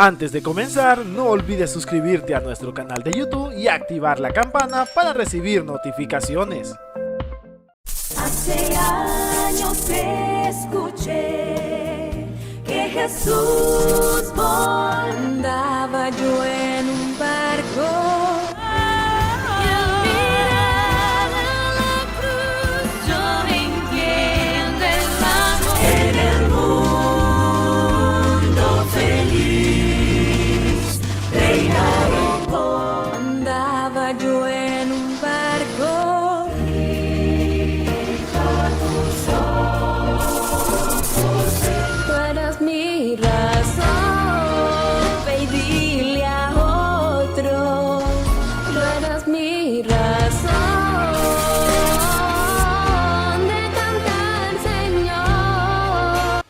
Antes de comenzar, no olvides suscribirte a nuestro canal de YouTube y activar la campana para recibir notificaciones. Hace años escuché que Jesús andaba yo en un barco. Y al mirar a la cruz yo entiendo el amor. En el mundo feliz reinaron por. Andaba yo en un barco. Tú eras mi razón, ve y dile a otro. Tú eras mi razón de cantar, Señor.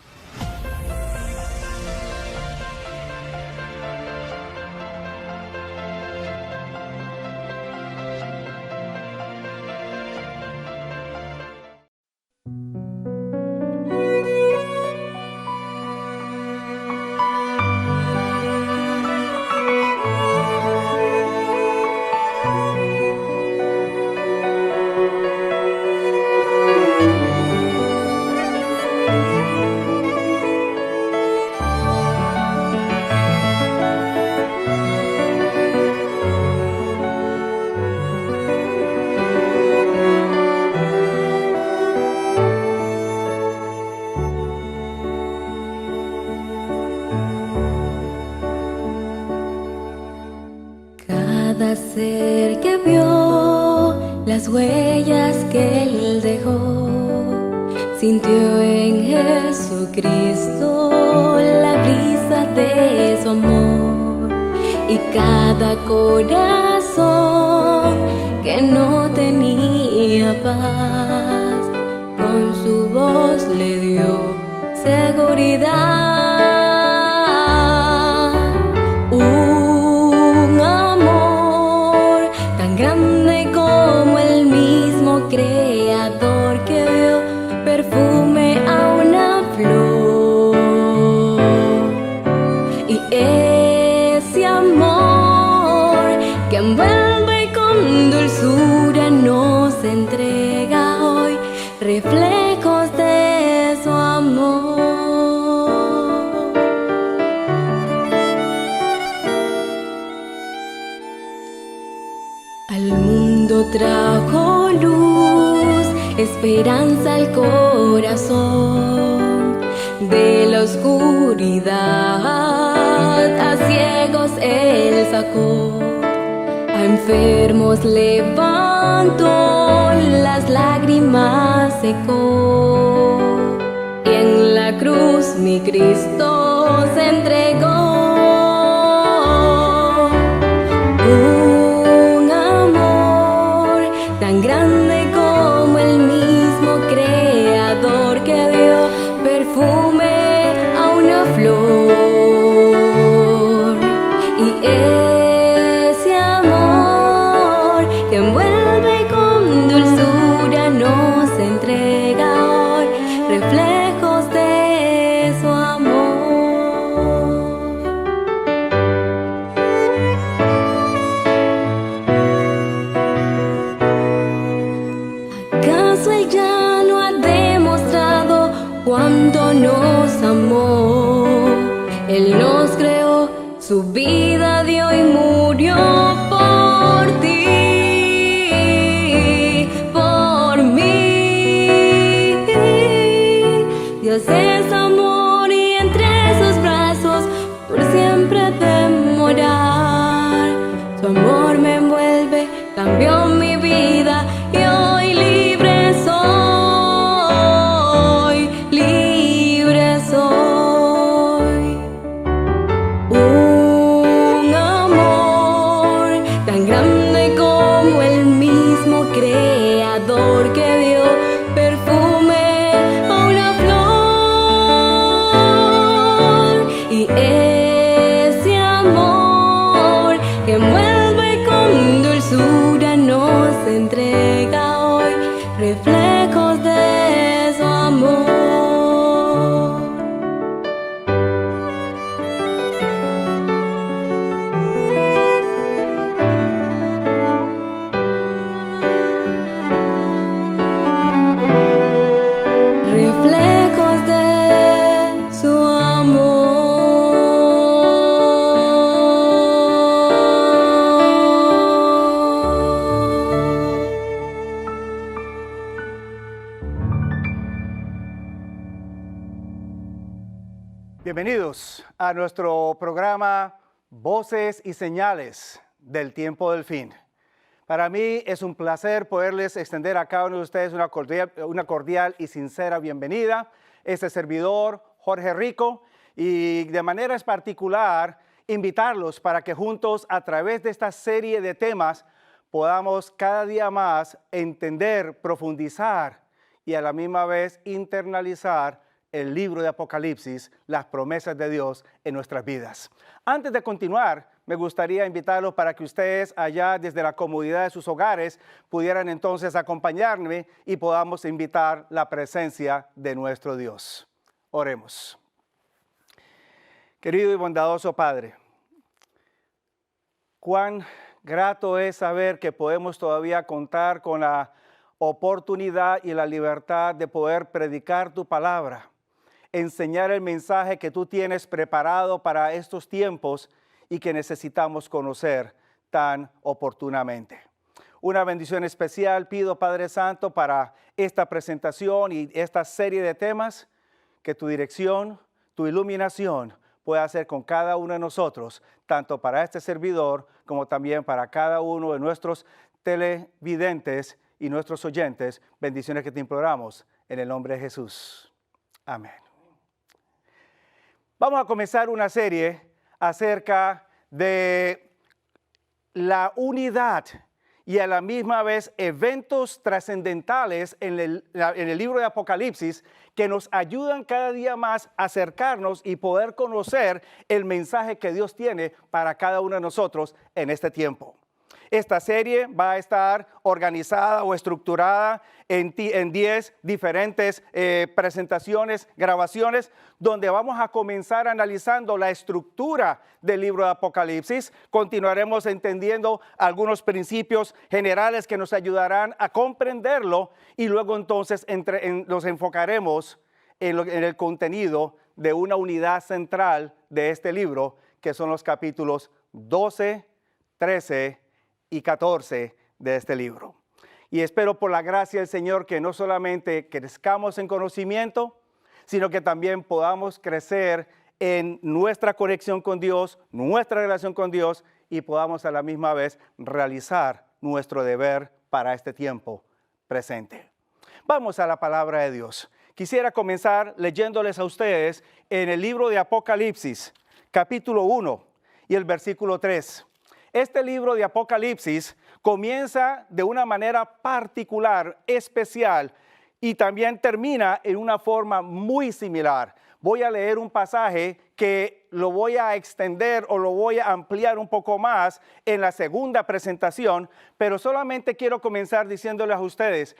Cada ser que vio las huellas que Él dejó, sintió en Jesucristo la brisa de su amor. Y cada corazón que no tenía paz, con su voz le dio seguridad. Un amor tan grande como el mismo Creador que dio perfume a una flor. Y ese amor que envuelve y con dulzura nos entrega hoy reflejos de su amor. Al mundo trajo luz, esperanza al corazón. De la oscuridad a ciegos Él sacó, a enfermos levantó, las lágrimas secó. Y en la cruz mi Cristo se entregó. Un amor tan grande como el mismo Creador que dio perfume a una flor. Y ese amor que envuelve con dulzura nos entrega hoy reflejos de su amor. ¿Acaso Él ya no ha demostrado cuánto nos amó? Él nos creó, su vida dio y murió por ti, por mí. Dios es amor y entre sus brazos por siempre de morar. Su amor me envuelve, cambió mi vida y hoy libre soy, libre soy. Un amor tan grande como el mismo Creador que dio perfume a una flor. Y ese amor que envuelve con dulzura nos entrega hoy reflejos de su amor. Bienvenidos a nuestro programa Voces y Señales del Tiempo del Fin. Para mí es un placer poderles extender a cada uno de ustedes una cordial y sincera bienvenida. Este servidor, Jorge Rico, y de manera particular invitarlos para que juntos a través de esta serie de temas podamos cada día más entender, profundizar y a la misma vez internalizar el libro de Apocalipsis, las promesas de Dios en nuestras vidas. Antes de continuar, me gustaría invitarlos para que ustedes allá desde la comodidad de sus hogares pudieran entonces acompañarme y podamos invitar la presencia de nuestro Dios. Oremos. Querido y bondadoso Padre, cuán grato es saber que podemos todavía contar con la oportunidad y la libertad de poder predicar tu palabra, enseñar el mensaje que tú tienes preparado para estos tiempos y que necesitamos conocer tan oportunamente. Una bendición especial pido, Padre Santo, para esta presentación y esta serie de temas, que tu dirección, tu iluminación pueda ser con cada uno de nosotros, tanto para este servidor como también para cada uno de nuestros televidentes y nuestros oyentes. Bendiciones que te imploramos en el nombre de Jesús. Amén. Vamos a comenzar una serie acerca de la unidad y a la misma vez eventos trascendentales en el libro de Apocalipsis que nos ayudan cada día más a acercarnos y poder conocer el mensaje que Dios tiene para cada uno de nosotros en este tiempo. Esta serie va a estar organizada o estructurada en 10 diferentes presentaciones, grabaciones, donde vamos a comenzar analizando la estructura del libro de Apocalipsis. Continuaremos entendiendo algunos principios generales que nos ayudarán a comprenderlo y luego entonces nos enfocaremos en el contenido de una unidad central de este libro, que son los capítulos 12, 13 y 14 de este libro. Y espero por la gracia del Señor que no solamente crezcamos en conocimiento, sino que también podamos crecer en nuestra conexión con Dios, nuestra relación con Dios, y podamos a la misma vez realizar nuestro deber para este tiempo presente. Vamos a la palabra de Dios. Quisiera comenzar leyéndoles a ustedes en el libro de Apocalipsis, capítulo 1 y el versículo 3. Este libro de Apocalipsis comienza de una manera particular, especial, y también termina en una forma muy similar. Voy a leer un pasaje que lo voy a extender o lo voy a ampliar un poco más en la segunda presentación, pero solamente quiero comenzar diciéndoles a ustedes,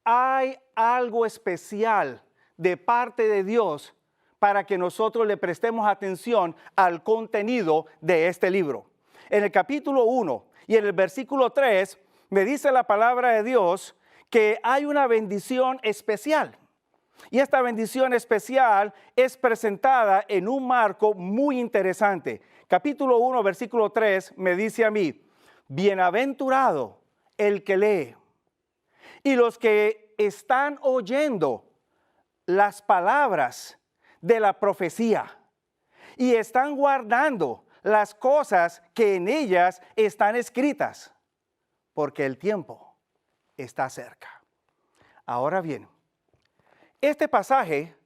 hay algo especial de parte de Dios para que nosotros le prestemos atención al contenido de este libro. En el capítulo 1 y en el versículo 3 me dice la palabra de Dios que hay una bendición especial. Y esta bendición especial es presentada en un marco muy interesante. Capítulo 1, versículo 3 me dice a mí, bienaventurado el que lee y los que están oyendo las palabras de la profecía y están guardando las cosas que en ellas están escritas, porque el tiempo está cerca. Ahora bien, este pasaje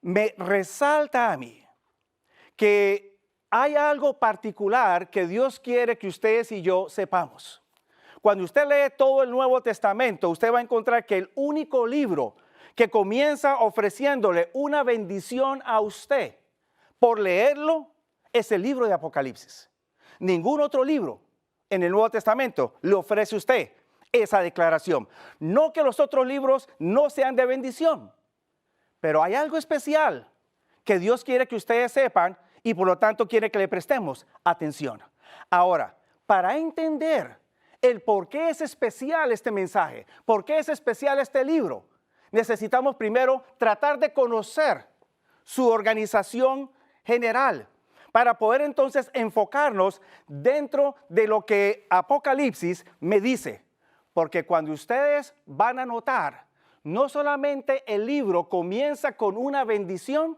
me resalta a mí que hay algo particular que Dios quiere que ustedes y yo sepamos. Cuando usted lee todo el Nuevo Testamento, usted va a encontrar que el único libro que comienza ofreciéndole una bendición a usted por leerlo es el libro de Apocalipsis. Ningún otro libro en el Nuevo Testamento le ofrece a usted esa declaración. No que los otros libros no sean de bendición, pero hay algo especial que Dios quiere que ustedes sepan y por lo tanto quiere que le prestemos atención. Ahora, para entender el por qué es especial este mensaje, por qué es especial este libro, necesitamos primero tratar de conocer su organización general, para poder entonces enfocarnos dentro de lo que Apocalipsis me dice. Porque cuando ustedes van a notar, no solamente el libro comienza con una bendición,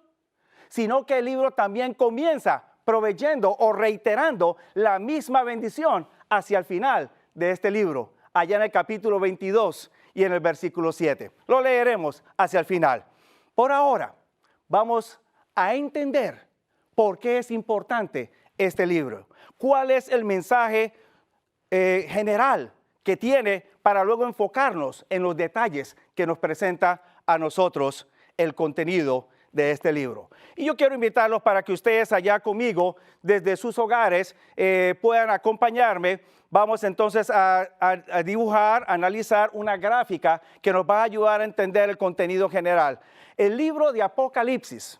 sino que el libro también comienza proveyendo o reiterando la misma bendición hacia el final de este libro, allá en el capítulo 22 y en el versículo 7. Lo leeremos hacia el final. Por ahora, vamos a entender por qué es importante este libro. ¿Cuál es el mensaje general que tiene para luego enfocarnos en los detalles que nos presenta a nosotros el contenido de este libro? Y yo quiero invitarlos para que ustedes allá conmigo, desde sus hogares, puedan acompañarme. Vamos entonces a dibujar, a analizar una gráfica que nos va a ayudar a entender el contenido general. El libro de Apocalipsis,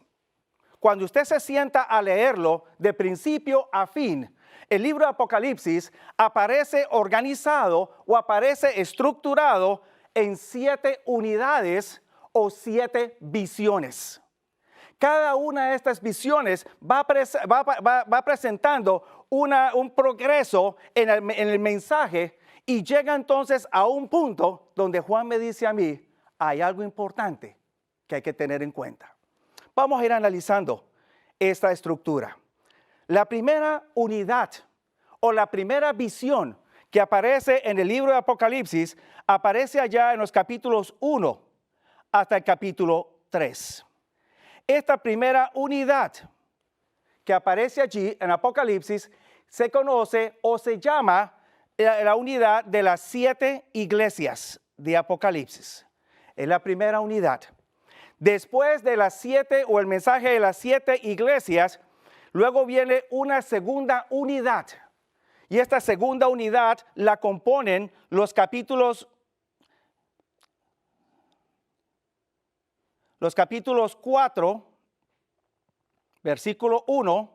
cuando usted se sienta a leerlo de principio a fin, el libro de Apocalipsis aparece organizado o aparece estructurado en 7 unidades o 7 visiones. Cada una de estas visiones va presentando un progreso en el mensaje y llega entonces a un punto donde Juan me dice a mí, hay algo importante que hay que tener en cuenta. Vamos a ir analizando esta estructura. La primera unidad o la primera visión que aparece en el libro de Apocalipsis aparece allá en los capítulos 1 hasta el capítulo 3. Esta primera unidad que aparece allí en Apocalipsis se conoce o se llama la unidad de las 7 iglesias de Apocalipsis. Es la primera unidad. Después de las 7 o el mensaje de las 7 iglesias, luego viene una segunda unidad. Y esta segunda unidad la componen los capítulos 4, versículo 1,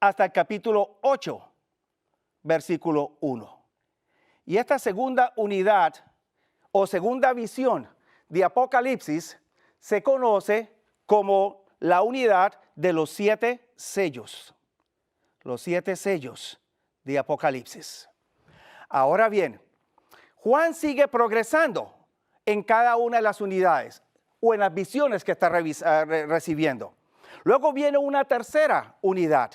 hasta el capítulo 8, versículo 1. Y esta segunda unidad o segunda visión de Apocalipsis se conoce como la unidad de los 7 sellos. Los 7 sellos de Apocalipsis. Ahora bien, Juan sigue progresando en cada una de las unidades o en las visiones que está recibiendo. Luego viene una tercera unidad.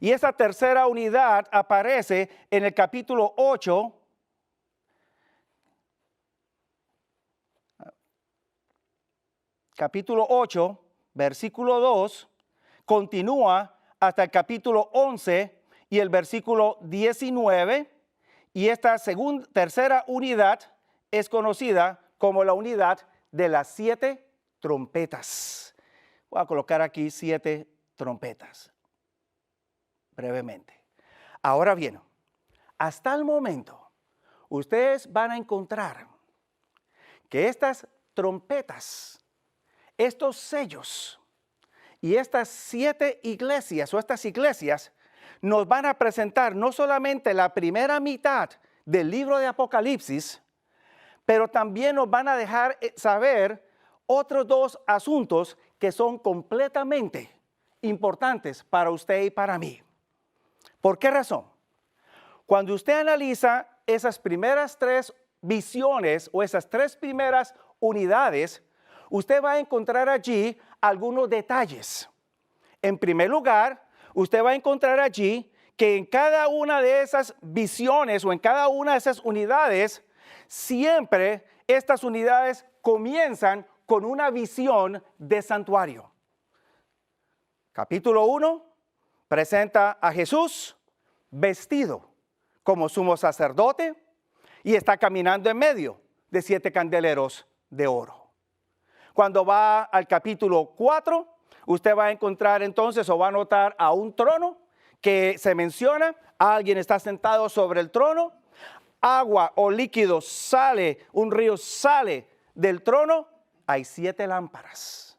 Y esa tercera unidad aparece en el capítulo 8. Capítulo 8, versículo 2, continúa hasta el capítulo 11 y el versículo 19. Y esta tercera unidad es conocida como la unidad de las 7 trompetas. Voy a colocar aquí 7 trompetas, brevemente. Ahora bien, hasta el momento, ustedes van a encontrar que estas trompetas, estos sellos y estas 7 iglesias o estas iglesias nos van a presentar no solamente la primera mitad del libro de Apocalipsis, pero también nos van a dejar saber otros 2 asuntos que son completamente importantes para usted y para mí. ¿Por qué razón? Cuando usted analiza esas primeras 3 visiones o esas 3 primeras unidades, usted va a encontrar allí algunos detalles. En primer lugar, usted va a encontrar allí que en cada una de esas visiones o en cada una de esas unidades, siempre estas unidades comienzan con una visión de santuario. Capítulo 1 presenta a Jesús vestido como sumo sacerdote y está caminando en medio de 7 candeleros de oro. Cuando va al capítulo 4, usted va a encontrar entonces o va a notar a un trono que se menciona, alguien está sentado sobre el trono, agua o líquido sale, un río sale del trono, hay 7 lámparas.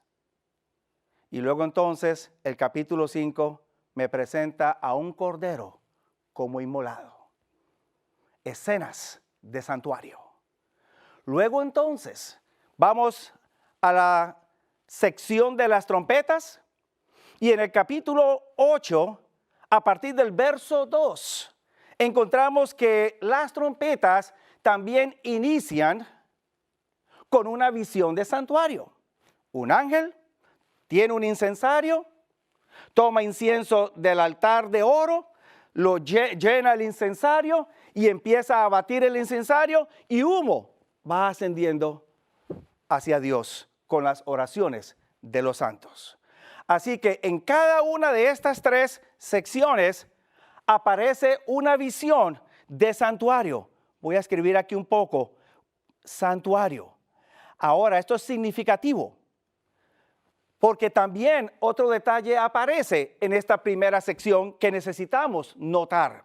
Y luego entonces el capítulo 5 me presenta a un cordero como inmolado. Escenas de santuario. Luego entonces vamos a la sección de las trompetas y en el capítulo 8, a partir del verso 2, encontramos que las trompetas también inician con una visión de santuario. Un ángel tiene un incensario toma incienso del altar de oro, lo llena el incensario y empieza a batir el incensario y humo va ascendiendo hacia Dios con las oraciones de los santos. Así que en cada una de estas 3 secciones aparece una visión de santuario. Voy a escribir aquí un poco, santuario. Ahora, esto es significativo, porque también otro detalle aparece en esta primera sección que necesitamos notar.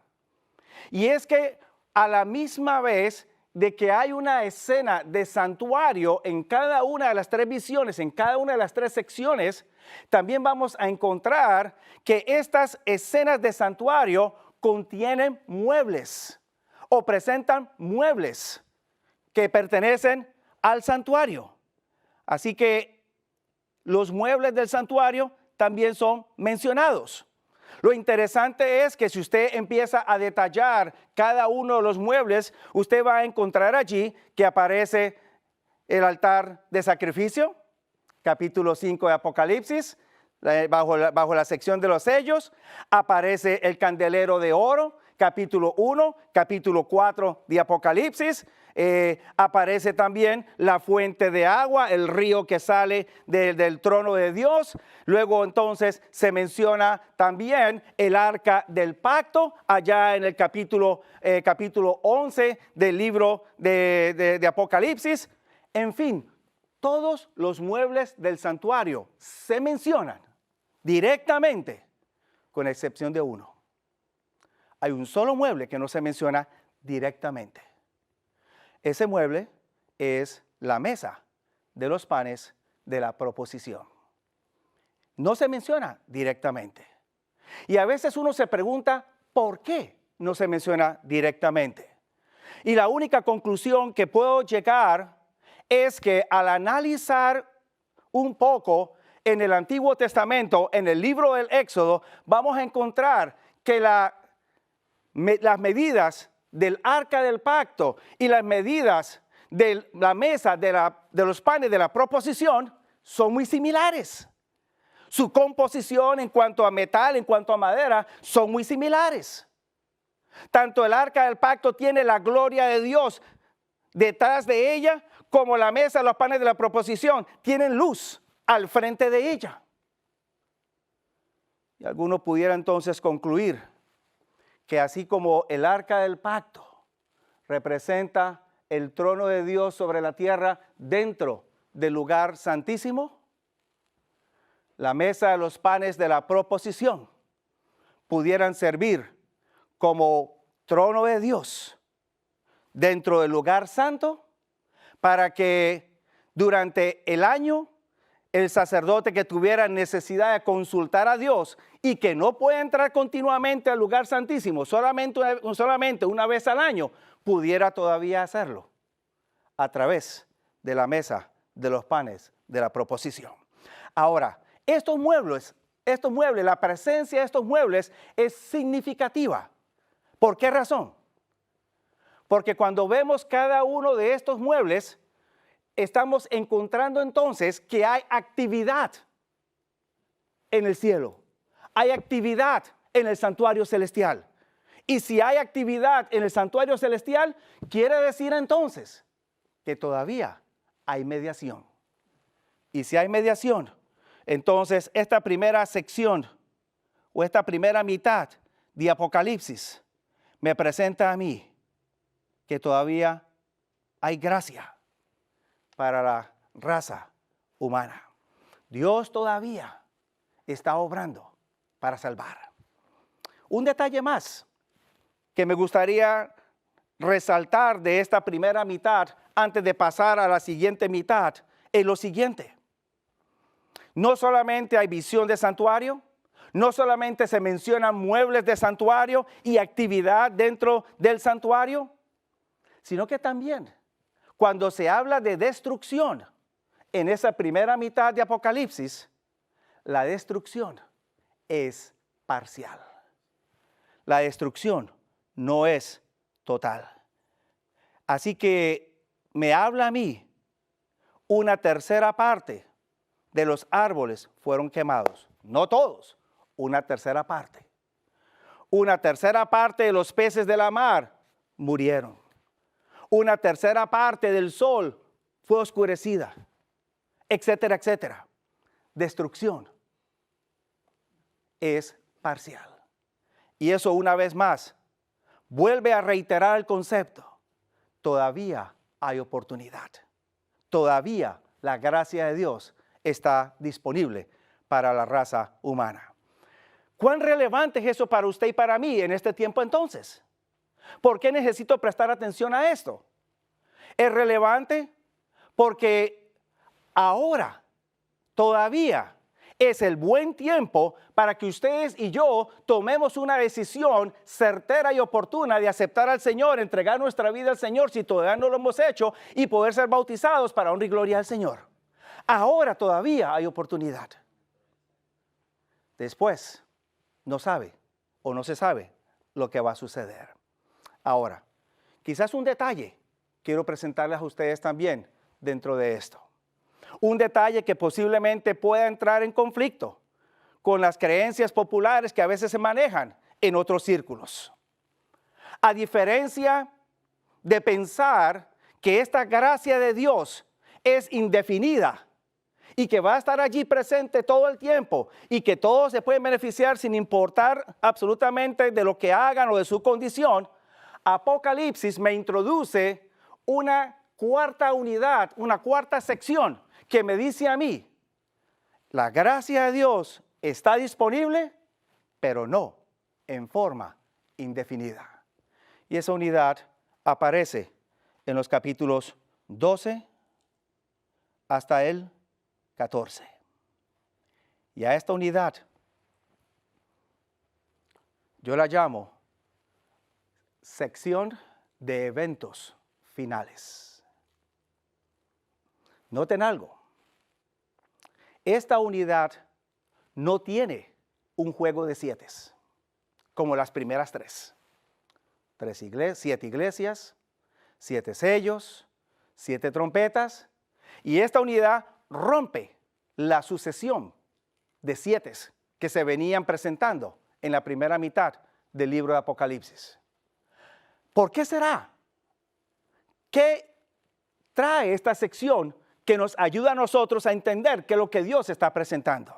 Y es que a la misma vez de que hay una escena de santuario en cada una de las 3 visiones, en cada una de las 3 secciones, también vamos a encontrar que estas escenas de santuario contienen muebles o presentan muebles que pertenecen al santuario. Así que los muebles del santuario también son mencionados. Lo interesante es que si usted empieza a detallar cada uno de los muebles, usted va a encontrar allí que aparece el altar de sacrificio, capítulo 5 de Apocalipsis, bajo la sección de los sellos, aparece el candelero de oro, capítulo 1, capítulo 4 de Apocalipsis, aparece también la fuente de agua, el río que sale del trono de Dios. Luego entonces se menciona también el arca del pacto, allá en el capítulo 11 del libro de Apocalipsis. En fin, todos los muebles del santuario se mencionan directamente, con excepción de uno. Hay un solo mueble que no se menciona directamente. Ese mueble es la mesa de los panes de la proposición. No se menciona directamente. Y a veces uno se pregunta, ¿por qué no se menciona directamente? Y la única conclusión que puedo llegar es que al analizar un poco en el Antiguo Testamento, en el libro del Éxodo, vamos a encontrar que las medidas del arca del pacto y las medidas de la mesa de los panes de la proposición son muy similares. Su composición en cuanto a metal, en cuanto a madera, son muy similares. Tanto el arca del pacto tiene la gloria de Dios detrás de ella, como la mesa de los panes de la proposición tienen luz al frente de ella. Y alguno pudiera entonces concluir que así como el arca del pacto representa el trono de Dios sobre la tierra dentro del lugar santísimo, la mesa de los panes de la proposición pudieran servir como trono de Dios dentro del lugar santo, para que durante el año el sacerdote que tuviera necesidad de consultar a Dios y que no puede entrar continuamente al lugar santísimo, solamente una vez al año, pudiera todavía hacerlo a través de la mesa de los panes de la proposición. Ahora, estos muebles, la presencia de estos muebles es significativa. ¿Por qué razón? Porque cuando vemos cada uno de estos muebles, estamos encontrando entonces que hay actividad en el cielo. Hay actividad en el santuario celestial. Y si hay actividad en el santuario celestial, quiere decir entonces que todavía hay mediación. Y si hay mediación, entonces esta primera sección o esta primera mitad de Apocalipsis me presenta a mí que todavía hay gracia para la raza humana. Dios todavía está obrando para salvar. Un detalle más que me gustaría resaltar de esta primera mitad antes de pasar a la siguiente mitad es lo siguiente. No solamente hay visión de santuario, no solamente se mencionan muebles de santuario y actividad dentro del santuario, sino que también cuando se habla de destrucción en esa primera mitad de Apocalipsis, la destrucción es parcial. La destrucción no es total. Así que me habla a mí, una tercera parte de los árboles fueron quemados. No todos, una tercera parte. Una tercera parte de los peces de la mar murieron. Una tercera parte del sol fue oscurecida, etcétera, etcétera. Destrucción es parcial. Y eso una vez más vuelve a reiterar el concepto. Todavía hay oportunidad. Todavía la gracia de Dios está disponible para la raza humana. ¿Cuán relevante es eso para usted y para mí en este tiempo entonces? ¿Por qué necesito prestar atención a esto? Es relevante porque ahora todavía es el buen tiempo para que ustedes y yo tomemos una decisión certera y oportuna de aceptar al Señor, entregar nuestra vida al Señor si todavía no lo hemos hecho y poder ser bautizados para honra y gloria al Señor. Ahora todavía hay oportunidad. Después no sabe o no se sabe lo que va a suceder. Ahora, quizás un detalle quiero presentarles a ustedes también dentro de esto. Un detalle que posiblemente pueda entrar en conflicto con las creencias populares que a veces se manejan en otros círculos. A diferencia de pensar que esta gracia de Dios es indefinida y que va a estar allí presente todo el tiempo y que todos se pueden beneficiar sin importar absolutamente de lo que hagan o de su condición, Apocalipsis me introduce una cuarta unidad, una cuarta sección que me dice a mí, la gracia de Dios está disponible, pero no en forma indefinida. Y esa unidad aparece en los capítulos 12 hasta el 14. Y a esta unidad yo la llamo sección de eventos finales. Noten algo. Esta unidad no tiene un juego de 7, como las primeras 3. 7 iglesias, 7 sellos, 7 trompetas. Y esta unidad rompe la sucesión de 7 que se venían presentando en la primera mitad del libro de Apocalipsis. ¿Por qué será? ¿Qué trae esta sección que nos ayuda a nosotros a entender qué es lo que Dios está presentando?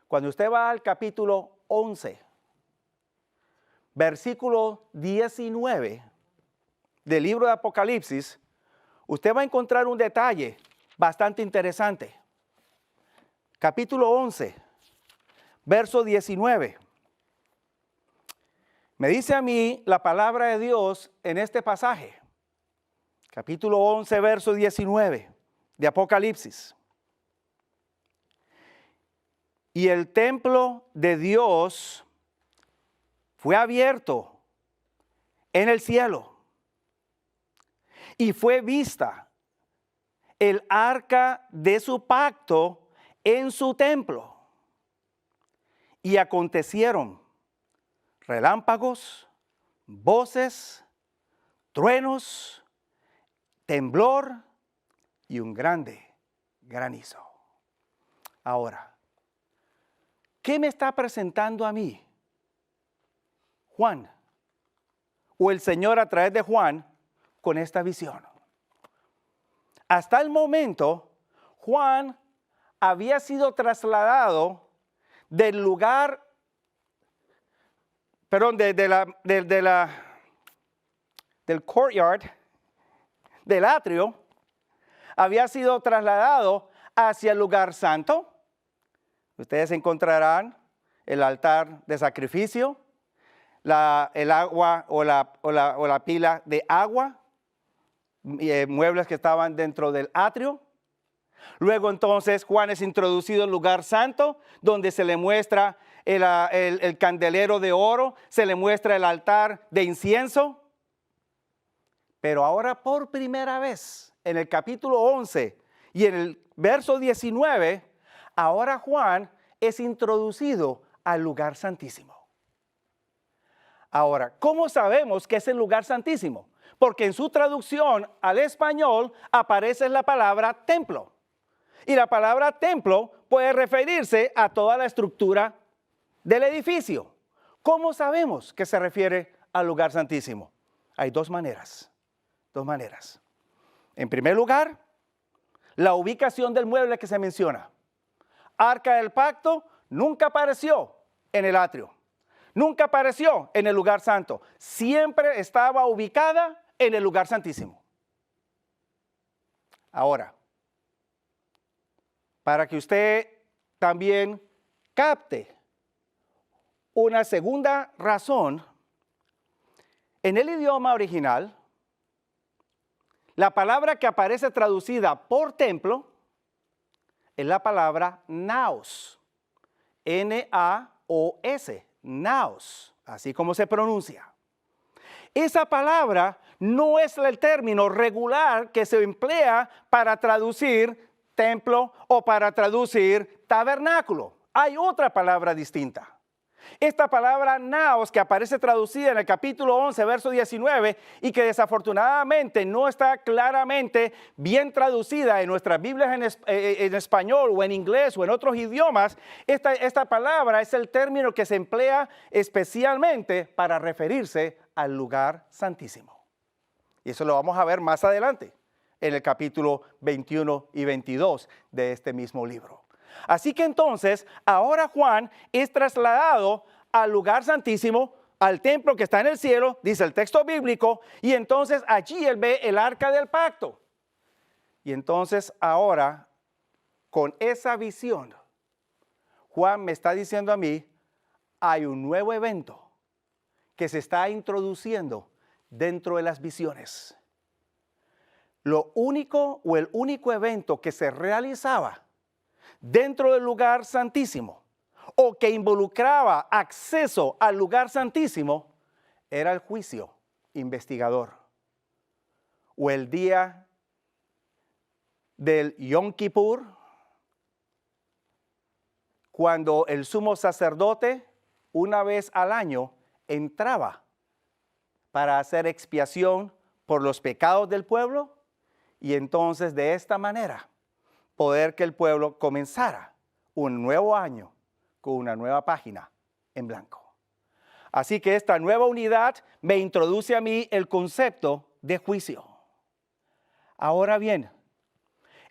Cuando usted va al capítulo 11, versículo 19 del libro de Apocalipsis, usted va a encontrar un detalle bastante interesante. Capítulo 11, verso 19. Me dice a mí la palabra de Dios en este pasaje. Capítulo 11, verso 19 de Apocalipsis. Y el templo de Dios fue abierto en el cielo y fue vista el arca de su pacto en su templo. Y acontecieron relámpagos, voces, truenos, temblor y un grande granizo. Ahora, ¿qué me está presentando a mí Juan o el Señor a través de Juan con esta visión? Hasta el momento, Juan había sido trasladado del lugar, del courtyard, del atrio, había sido trasladado hacia el lugar santo. Ustedes encontrarán el altar de sacrificio, el agua o la pila de agua, muebles que estaban dentro del atrio. Luego entonces Juan es introducido al lugar santo, donde se le muestra el candelero de oro, se le muestra el altar de incienso. Pero ahora por primera vez, en el capítulo 11 y en el verso 19, ahora Juan es introducido al lugar santísimo. Ahora, ¿cómo sabemos que es el lugar santísimo? Porque en su traducción al español aparece la palabra templo. Y la palabra templo puede referirse a toda la estructura del edificio. ¿Cómo sabemos que se refiere al lugar santísimo? Hay dos maneras. En primer lugar, la ubicación del mueble que se menciona. Arca del Pacto nunca apareció en el atrio. Nunca apareció en el lugar santo. Siempre estaba ubicada en el lugar santísimo. Ahora, para que usted también capte una segunda razón, en el idioma original, la palabra que aparece traducida por templo es la palabra naos, N-A-O-S, naos, así como se pronuncia. Esa palabra no es el término regular que se emplea para traducir templo o para traducir tabernáculo. Hay otra palabra distinta. Esta palabra naos, que aparece traducida en el capítulo 11, verso 19, y que desafortunadamente no está claramente bien traducida en nuestras Biblias en español o en inglés o en otros idiomas, esta palabra es el término que se emplea especialmente para referirse al lugar santísimo. Y eso lo vamos a ver más adelante en el capítulo 21 y 22 de este mismo libro. Así que entonces, ahora Juan es trasladado al lugar santísimo, al templo que está en el cielo, dice el texto bíblico, y entonces allí él ve el arca del pacto. Y entonces ahora, con esa visión, Juan me está diciendo a mí, hay un nuevo evento que se está introduciendo dentro de las visiones. Lo único o el único evento que se realizaba dentro del lugar santísimo o que involucraba acceso al lugar santísimo era el juicio investigador o el día del Yom Kippur, cuando el sumo sacerdote una vez al año entraba para hacer expiación por los pecados del pueblo y entonces de esta manera poder que el pueblo comenzara un nuevo año con una nueva página en blanco. Así que esta nueva unidad me introduce a mí el concepto de juicio. Ahora bien,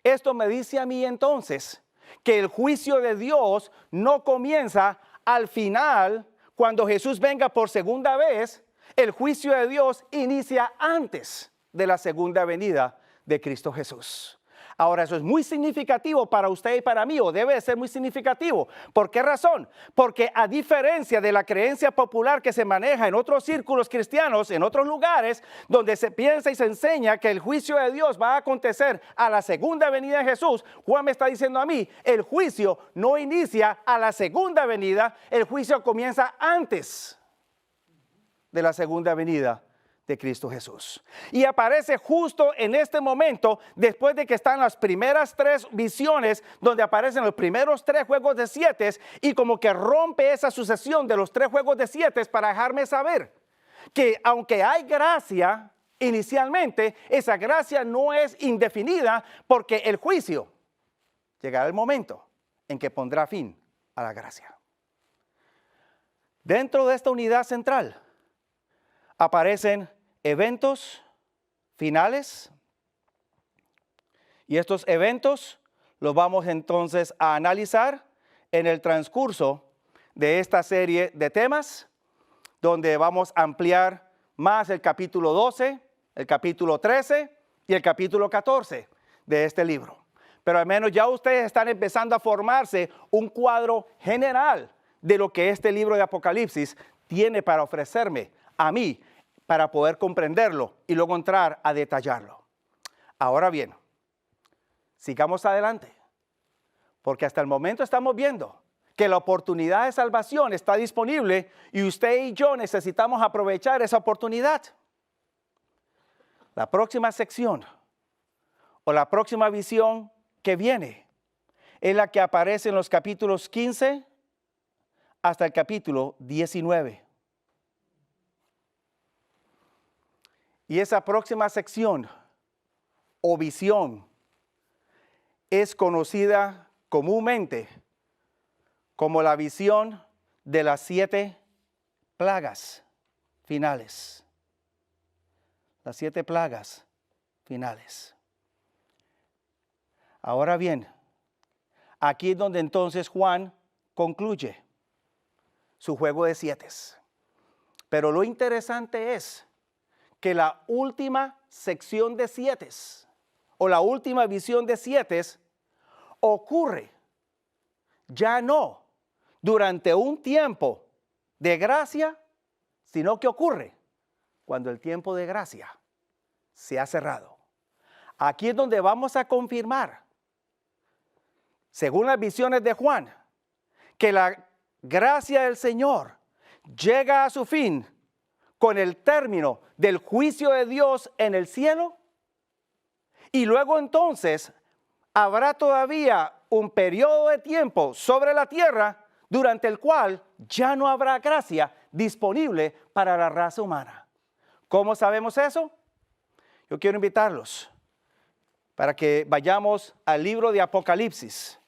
esto me dice a mí entonces que el juicio de Dios no comienza al final cuando Jesús venga por segunda vez. El juicio de Dios inicia antes de la segunda venida de Cristo Jesús. Ahora, eso es muy significativo para usted y para mí, o debe ser muy significativo. ¿Por qué razón? Porque a diferencia de la creencia popular que se maneja en otros círculos cristianos, en otros lugares, donde se piensa y se enseña que el juicio de Dios va a acontecer a la segunda venida de Jesús, Juan me está diciendo a mí, el juicio no inicia a la segunda venida, el juicio comienza antes de la segunda venida de Cristo Jesús. Y aparece justo en este momento, después de que están las primeras tres visiones, donde aparecen los primeros tres juegos de siete, y como que rompe esa sucesión de los tres juegos de siete para dejarme saber que aunque hay gracia inicialmente, esa gracia no es indefinida, porque el juicio llegará el momento en que pondrá fin a la gracia. Dentro de esta unidad central aparecen eventos finales, y estos eventos los vamos entonces a analizar en el transcurso de esta serie de temas, donde vamos a ampliar más el capítulo 12, el capítulo 13 y el capítulo 14 de este libro. Pero al menos ya ustedes están empezando a formarse un cuadro general de lo que este libro de Apocalipsis tiene para ofrecerme a mí, para poder comprenderlo y luego entrar a detallarlo. Ahora bien, sigamos adelante, porque hasta el momento estamos viendo que la oportunidad de salvación está disponible y usted y yo necesitamos aprovechar esa oportunidad. La próxima sección o la próxima visión que viene es la que aparece en los capítulos 15 hasta el capítulo 19. Y esa próxima sección o visión es conocida comúnmente como la visión de las 7 plagas finales. Las 7 plagas finales. Ahora bien, aquí es donde entonces Juan concluye su juego de 7. Pero lo interesante es que la última sección de 7 o la última visión de 7 ocurre ya no durante un tiempo de gracia, sino que ocurre cuando el tiempo de gracia se ha cerrado. Aquí es donde vamos a confirmar, según las visiones de Juan, que la gracia del Señor llega a su fin con el término del juicio de Dios en el cielo, y luego entonces habrá todavía un periodo de tiempo sobre la tierra durante el cual ya no habrá gracia disponible para la raza humana. ¿Cómo sabemos eso? Yo quiero invitarlos para que vayamos al libro de Apocalipsis,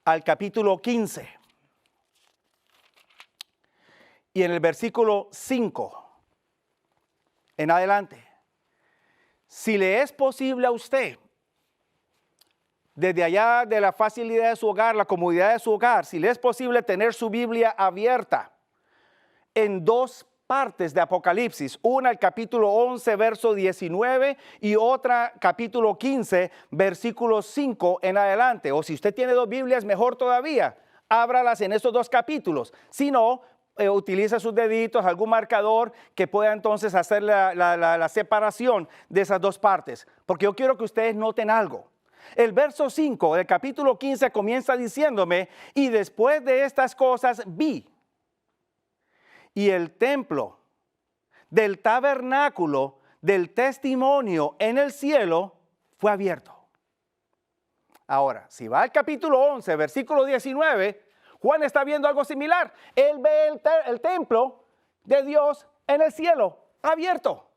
al capítulo 15. Y en el versículo 5 en adelante, si le es posible a usted, desde allá de la facilidad de su hogar, la comodidad de su hogar, si le es posible tener su Biblia abierta en 2 partes de Apocalipsis, una el capítulo 11, verso 19 y otra capítulo 15, versículo 5 en adelante. O si usted tiene 2 Biblias, mejor todavía, ábralas en estos 2 capítulos. Si no, utiliza sus deditos, algún marcador que pueda entonces hacer la separación de esas 2 partes. Porque yo quiero que ustedes noten algo. El verso 5 del capítulo 15 comienza diciéndome, y después de estas cosas vi, y el templo del tabernáculo del testimonio en el cielo fue abierto. Ahora, si va al capítulo 11, versículo 19, Juan está viendo algo similar. Él ve el templo de Dios en el cielo abierto.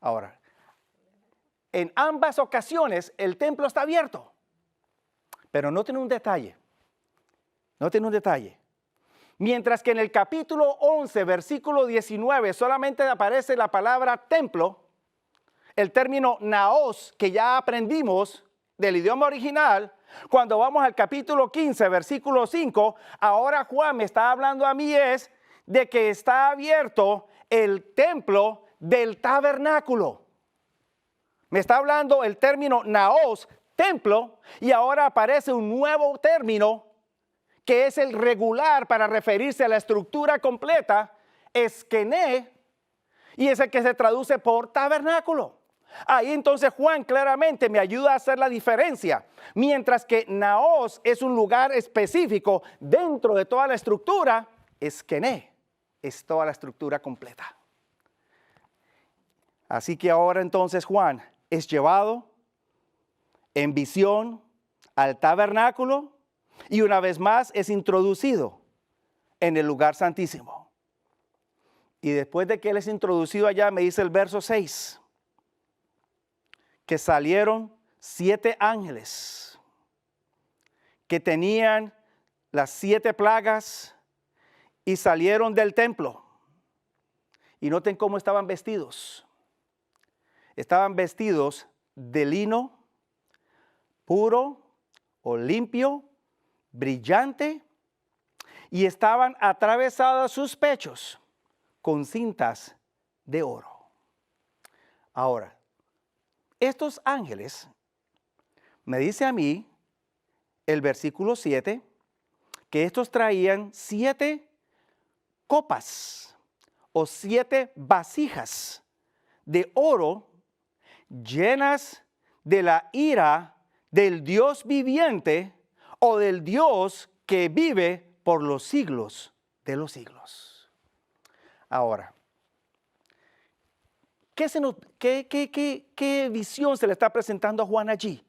Ahora, en ambas ocasiones el templo está abierto. Pero noten un detalle. Noten un detalle. Mientras que en el capítulo 11, versículo 19, solamente aparece la palabra templo, el término naos, que ya aprendimos del idioma original, cuando vamos al capítulo 15, versículo 5, ahora Juan me está hablando a mí es de que está abierto el templo del tabernáculo. Me está hablando el término naos, templo, y ahora aparece un nuevo término que es el regular para referirse a la estructura completa, esquené, y es el que se traduce por tabernáculo. Ahí entonces Juan claramente me ayuda a hacer la diferencia. Mientras que naos es un lugar específico dentro de toda la estructura, esquené es toda la estructura completa. Así que ahora entonces Juan es llevado en visión al tabernáculo y una vez más es introducido en el lugar santísimo. Y después de que él es introducido allá, me dice el verso 6, que salieron 7 ángeles que tenían las 7 plagas y salieron del templo. Y noten cómo estaban vestidos. Estaban vestidos de lino puro o limpio, brillante, y estaban atravesados sus pechos con cintas de oro. Ahora, estos ángeles, me dice a mí el versículo 7, que estos traían 7 copas o 7 vasijas de oro llenas de la ira del Dios viviente o del Dios que vive por los siglos de los siglos. Ahora, ¿qué visión se le está presentando a Juan allí?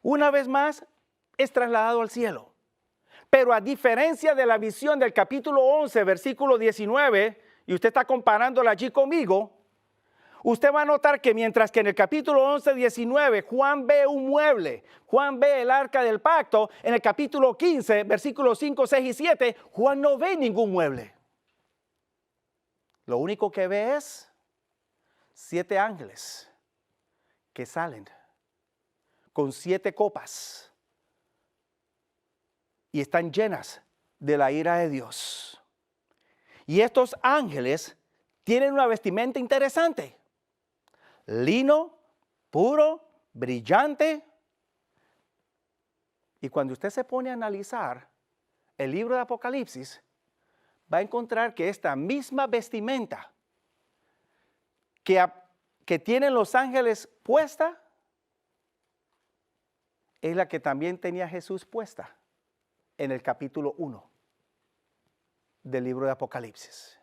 Una vez más, es trasladado al cielo. Pero a diferencia de la visión del capítulo 11, versículo 19, y usted está comparándola allí conmigo, usted va a notar que mientras que en el capítulo 11, 19, Juan ve un mueble, Juan ve el arca del pacto, en el capítulo 15, versículos 5, 6 y 7, Juan no ve ningún mueble. Lo único que ve es 7 ángeles que salen con 7 copas y están llenas de la ira de Dios. Y estos ángeles tienen una vestimenta interesante. Lino, puro, brillante. Y cuando usted se pone a analizar el libro de Apocalipsis, va a encontrar que esta misma vestimenta que tienen los ángeles puesta, es la que también tenía Jesús puesta en el capítulo 1 del libro de Apocalipsis.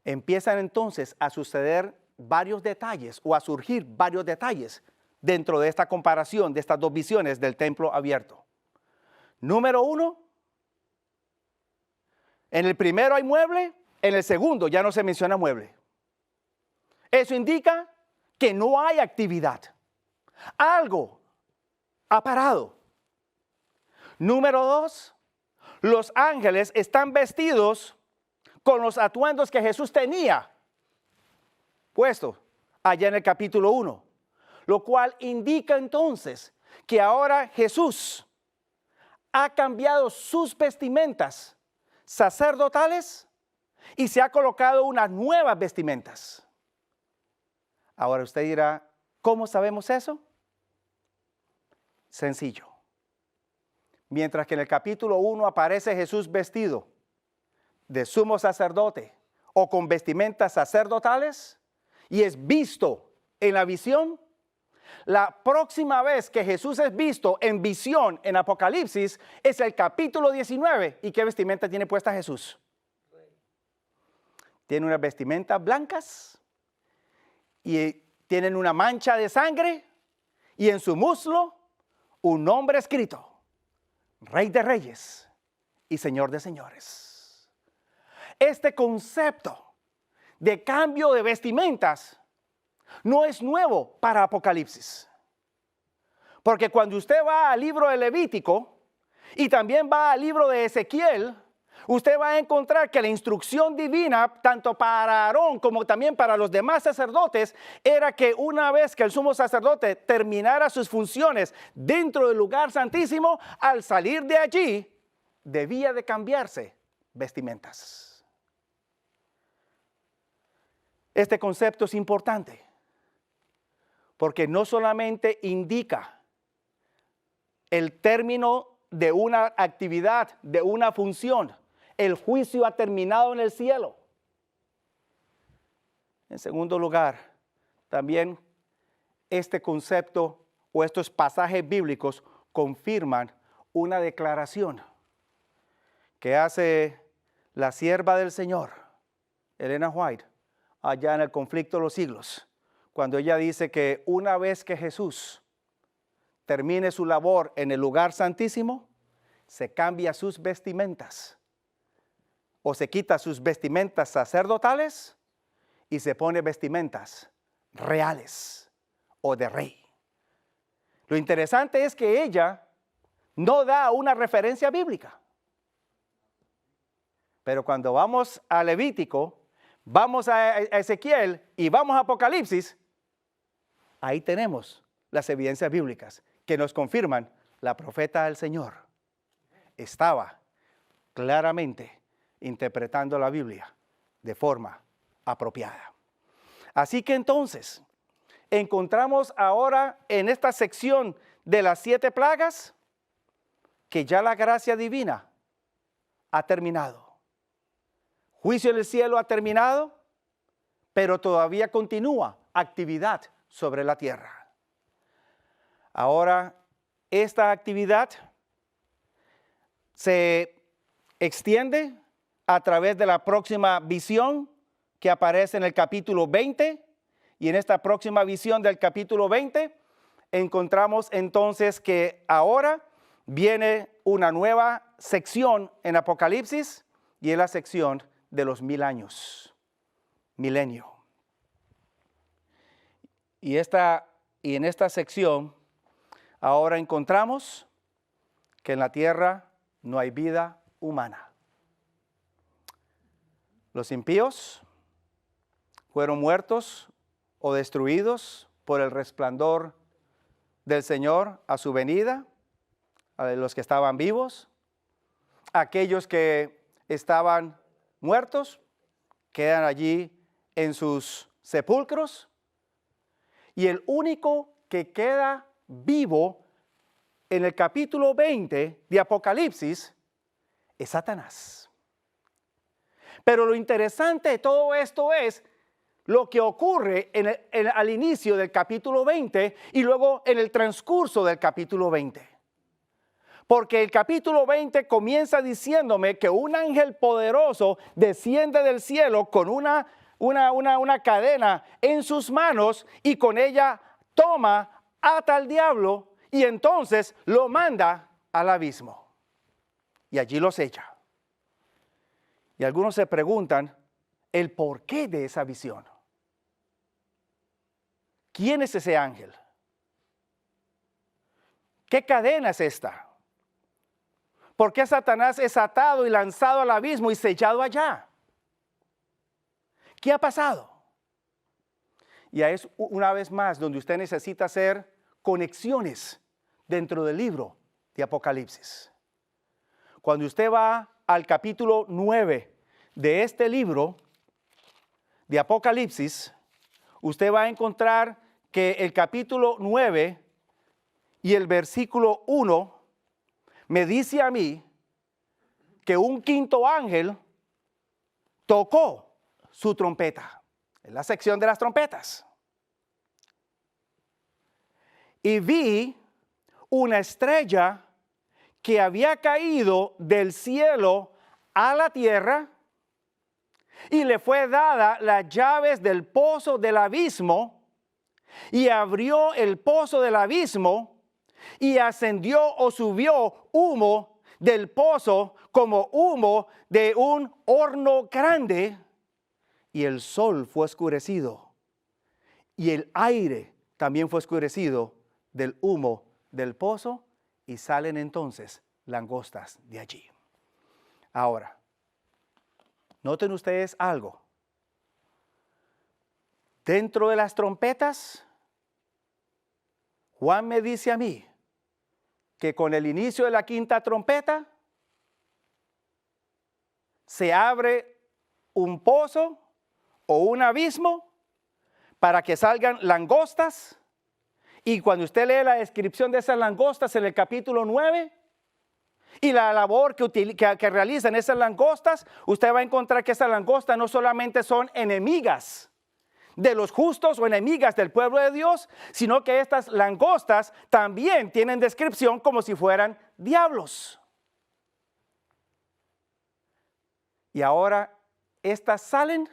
Empiezan entonces a suceder varios detalles o a surgir varios detalles dentro de esta comparación de estas dos visiones del templo abierto. Número 1, en el primero hay mueble, en el segundo ya no se menciona mueble. Eso indica que no hay actividad. Algo ha parado. Número 2, los ángeles están vestidos con los atuendos que Jesús tenía puesto allá en el capítulo 1, lo cual indica entonces que ahora Jesús ha cambiado sus vestimentas sacerdotales y se ha colocado unas nuevas vestimentas. Ahora usted dirá, ¿cómo sabemos eso? Sencillo. Mientras que en el capítulo 1 aparece Jesús vestido de sumo sacerdote o con vestimentas sacerdotales y es visto en la visión, la próxima vez que Jesús es visto en visión en Apocalipsis es el capítulo 19. ¿Y qué vestimenta tiene puesta Jesús? Tiene unas vestimentas blancas y tienen una mancha de sangre y en su muslo un nombre escrito: Rey de Reyes y Señor de Señores. Este concepto de cambio de vestimentas no es nuevo para Apocalipsis. Porque cuando usted va al libro de Levítico y también va al libro de Ezequiel, usted va a encontrar que la instrucción divina, tanto para Aarón como también para los demás sacerdotes, era que una vez que el sumo sacerdote terminara sus funciones dentro del lugar santísimo, al salir de allí, debía de cambiarse vestimentas. Este concepto es importante porque no solamente indica el término de una actividad, de una función. El juicio ha terminado en el cielo. En segundo lugar, también este concepto o estos pasajes bíblicos confirman una declaración que hace la sierva del Señor, Elena White, allá en el Conflicto de los Siglos, cuando ella dice que una vez que Jesús termine su labor en el lugar santísimo, se cambia sus vestimentas o se quita sus vestimentas sacerdotales y se pone vestimentas reales o de rey. Lo interesante es que ella no da una referencia bíblica. Pero cuando vamos a Levítico, vamos a Ezequiel y vamos a Apocalipsis, ahí tenemos las evidencias bíblicas que nos confirman la profeta del Señor estaba claramente interpretando la Biblia de forma apropiada. Así que entonces, encontramos ahora en esta sección de las 7 plagas que ya la gracia divina ha terminado. Juicio en el cielo ha terminado, pero todavía continúa actividad sobre la tierra. Ahora, esta actividad se extiende a través de la próxima visión que aparece en el capítulo 20, y en esta próxima visión del capítulo 20 encontramos entonces que ahora viene una nueva sección en Apocalipsis y es la sección de los 1000 años, milenio. Y en esta sección ahora encontramos que en la tierra no hay vida humana. Los impíos fueron muertos o destruidos por el resplandor del Señor a su venida, a los que estaban vivos. Aquellos que estaban muertos quedan allí en sus sepulcros. Y el único que queda vivo en el capítulo 20 de Apocalipsis es Satanás. Pero lo interesante de todo esto es lo que ocurre al inicio del capítulo 20 y luego en el transcurso del capítulo 20. Porque el capítulo 20 comienza diciéndome que un ángel poderoso desciende del cielo con una cadena en sus manos y con ella ata al diablo y entonces lo manda al abismo. Y allí lo sella. Y algunos se preguntan el porqué de esa visión. ¿Quién es ese ángel? ¿Qué cadena es esta? ¿Por qué Satanás es atado y lanzado al abismo y sellado allá? ¿Qué ha pasado? Y ahí es una vez más donde usted necesita hacer conexiones dentro del libro de Apocalipsis. Cuando usted va al capítulo 9 de este libro de Apocalipsis, usted va a encontrar que el capítulo 9 y el versículo 1 me dice a mí que un quinto ángel tocó su trompeta. En la sección de las trompetas. Y vi una estrella que había caído del cielo a la tierra y le fue dada las llaves del pozo del abismo y abrió el pozo del abismo y ascendió o subió humo del pozo como humo de un horno grande. Y el sol fue oscurecido, y el aire también fue oscurecido del humo del pozo, y salen entonces langostas de allí. Ahora, noten ustedes algo. Dentro de las trompetas, Juan me dice a mí que con el inicio de la quinta trompeta, se abre un pozo o un abismo para que salgan langostas, y cuando usted lee la descripción de esas langostas en el capítulo 9 y la labor que realizan esas langostas, usted va a encontrar que esas langostas no solamente son enemigas de los justos o enemigas del pueblo de Dios, sino que estas langostas también tienen descripción como si fueran diablos. Y ahora estas salen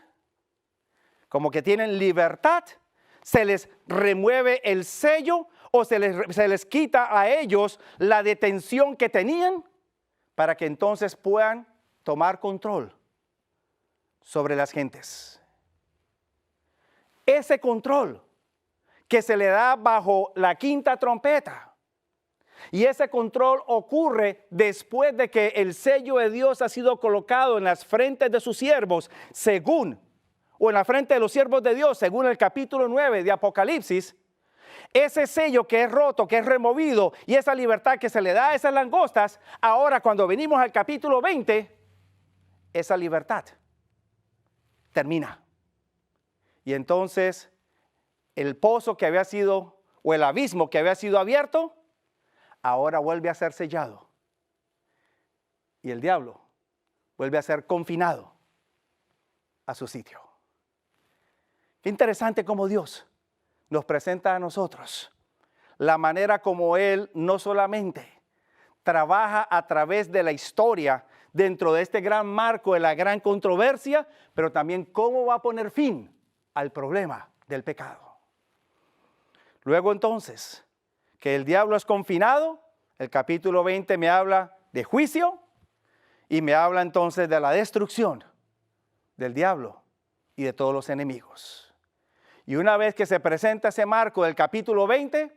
como que tienen libertad, se les remueve el sello o se les quita a ellos la detención que tenían para que entonces puedan tomar control sobre las gentes. Ese control que se le da bajo la quinta trompeta, y ese control ocurre después de que el sello de Dios ha sido colocado en las frentes de sus siervos, o en la frente de los siervos de Dios, según el capítulo 9 de Apocalipsis. Ese sello que es roto, que es removido, y esa libertad que se le da a esas langostas, ahora cuando venimos al capítulo 20, esa libertad termina. Y entonces el pozo que había sido, o el abismo que había sido abierto, ahora vuelve a ser sellado. Y el diablo vuelve a ser confinado a su sitio. Qué interesante cómo Dios nos presenta a nosotros la manera como Él no solamente trabaja a través de la historia dentro de este gran marco de la gran controversia, pero también cómo va a poner fin al problema del pecado. Luego entonces, que el diablo es confinado, el capítulo 20 me habla de juicio y me habla entonces de la destrucción del diablo y de todos los enemigos. Y una vez que se presenta ese marco del capítulo 20,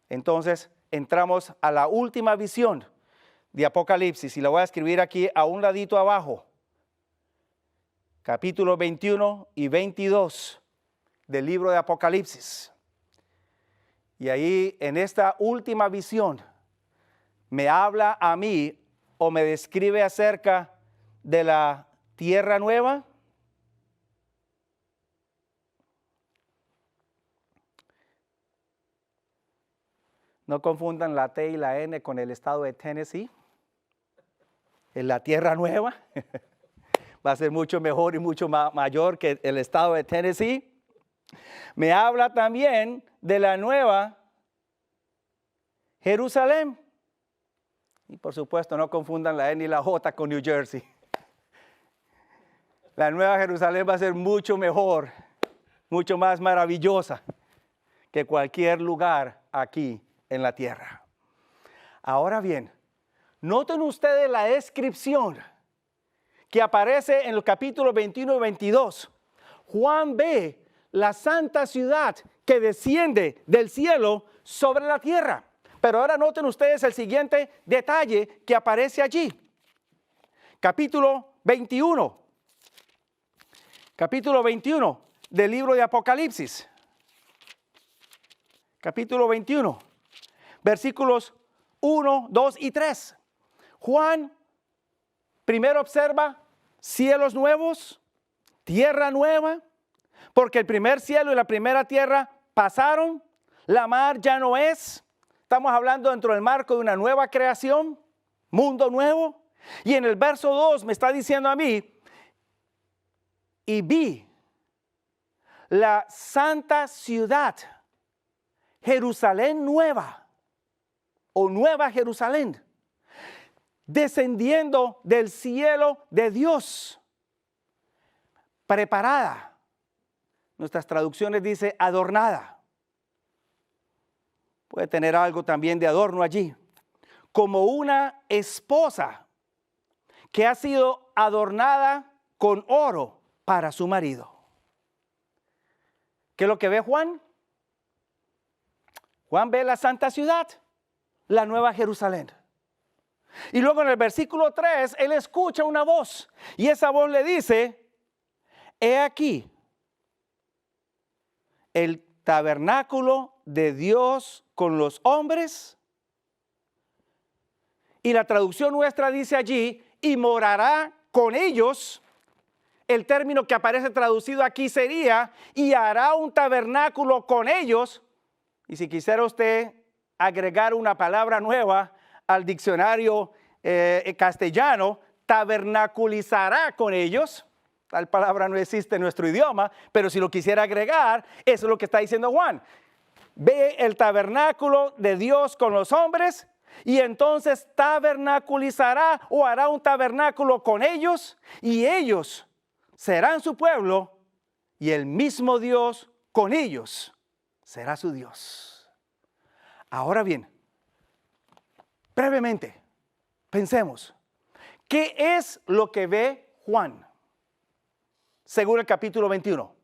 entonces entramos a la última visión de Apocalipsis. Y la voy a escribir aquí a un ladito abajo. Capítulo 21 y 22 del libro de Apocalipsis. Y ahí en esta última visión me habla a mí o me describe acerca de la tierra nueva. No confundan la T y la N con el estado de Tennessee. En la tierra nueva va a ser mucho mejor y mucho mayor que el estado de Tennessee. Me habla también de la nueva Jerusalén. Y por supuesto no confundan la N y la J con New Jersey. La nueva Jerusalén va a ser mucho mejor, mucho más maravillosa que cualquier lugar aquí en la tierra. Ahora bien, noten ustedes la descripción que aparece en los capítulos 21 y 22. Juan ve la santa ciudad que desciende del cielo sobre la tierra. Pero ahora noten ustedes el siguiente detalle que aparece allí. Capítulo 21. Capítulo 21 del libro de Apocalipsis. Capítulo 21. Versículos 1, 2 y 3. Juan primero observa cielos nuevos, tierra nueva, porque el primer cielo y la primera tierra pasaron, la mar ya no es. Estamos hablando dentro del marco de una nueva creación, mundo nuevo. Y en el verso 2 me está diciendo a mí, y vi la santa ciudad, Jerusalén nueva, o nueva Jerusalén, descendiendo del cielo de Dios, preparada. Nuestras traducciones dice adornada. Puede tener algo también de adorno allí. Como una esposa que ha sido adornada con oro para su marido. ¿Qué es lo que ve Juan? Juan ve la santa ciudad, la nueva Jerusalén. Y luego en el versículo 3, él escucha una voz. Y esa voz le dice, he aquí el tabernáculo de Dios con los hombres. Y la traducción nuestra dice allí, y morará con ellos. El término que aparece traducido aquí sería, y hará un tabernáculo con ellos. Y si quisiera usted agregar una palabra nueva al diccionario castellano, tabernaculizará con ellos. Tal palabra no existe en nuestro idioma, pero si lo quisiera agregar, eso es lo que está diciendo Juan. Ve el tabernáculo de Dios con los hombres y entonces tabernaculizará o hará un tabernáculo con ellos y ellos serán su pueblo y el mismo Dios con ellos será su Dios. Ahora bien, brevemente, pensemos, ¿qué es lo que ve Juan? Según el capítulo 21.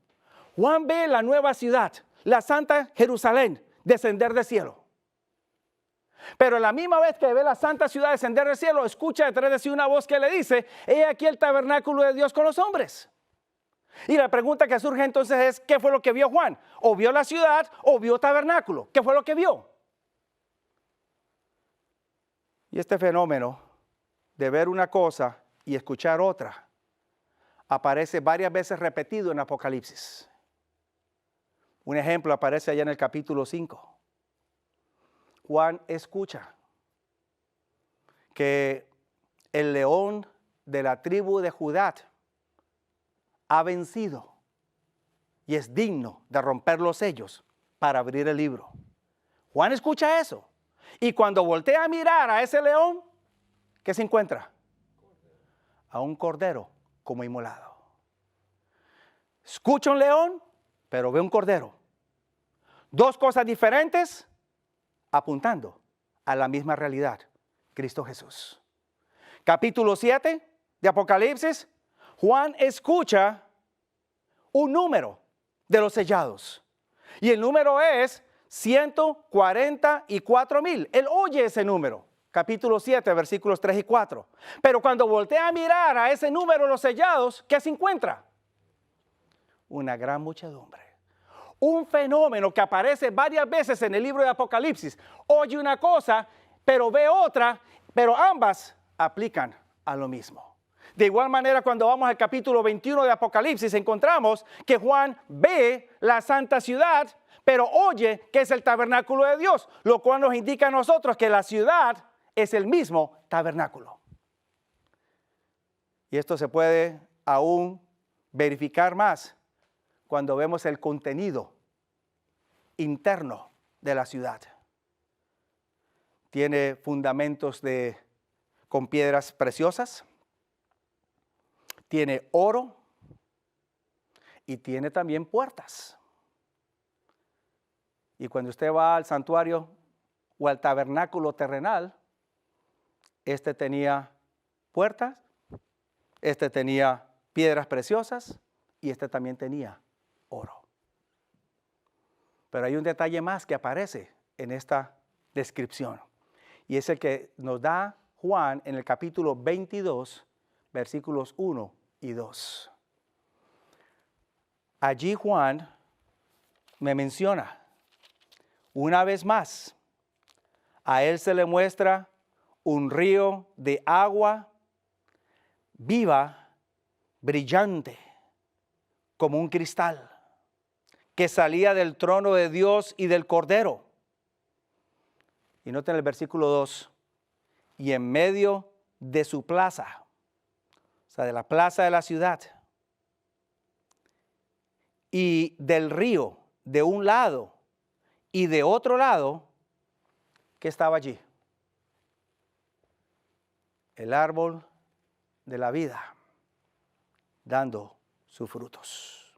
Juan ve la nueva ciudad, la santa Jerusalén, descender del cielo. Pero a la misma vez que ve la santa ciudad descender del cielo, escucha detrás de sí una voz que le dice, he aquí el tabernáculo de Dios con los hombres. Y la pregunta que surge entonces es, ¿qué fue lo que vio Juan? ¿O vio la ciudad o vio tabernáculo? ¿Qué fue lo que vio? Y este fenómeno de ver una cosa y escuchar otra aparece varias veces repetido en Apocalipsis. Un ejemplo aparece allá en el capítulo 5. Juan escucha que el león de la tribu de Judá ha vencido y es digno de romper los sellos para abrir el libro. Juan escucha eso. Y cuando voltea a mirar a ese león, ¿qué se encuentra? A un cordero como inmolado. Escucha un león, pero ve un cordero. Dos cosas diferentes apuntando a la misma realidad, Cristo Jesús. Capítulo 7 de Apocalipsis, Juan escucha un número de los sellados. Y el número es 144,000. Él oye ese número. Capítulo 7, versículos 3 y 4. Pero cuando voltea a mirar a ese número, los sellados, ¿qué se encuentra? Una gran muchedumbre. Un fenómeno que aparece varias veces en el libro de Apocalipsis. Oye una cosa, pero ve otra, pero ambas aplican a lo mismo. De igual manera, cuando vamos al capítulo 21 de Apocalipsis, encontramos que Juan ve la santa ciudad, pero oye que es el tabernáculo de Dios, lo cual nos indica a nosotros que la ciudad es el mismo tabernáculo. Y esto se puede aún verificar más cuando vemos el contenido interno de la ciudad. Tiene fundamentos con piedras preciosas, tiene oro y tiene también puertas. Y cuando usted va al santuario o al tabernáculo terrenal, este tenía puertas, este tenía piedras preciosas y este también tenía oro. Pero hay un detalle más que aparece en esta descripción y es el que nos da Juan en el capítulo 22, versículos 1 y 2. Allí Juan me menciona una vez más, a él se le muestra un río de agua viva, brillante, como un cristal, que salía del trono de Dios y del Cordero. Y noten el versículo 2, y en medio de su plaza, o sea, de la plaza de la ciudad, y del río de un lado y de otro lado, ¿qué estaba allí? El árbol de la vida, dando sus frutos.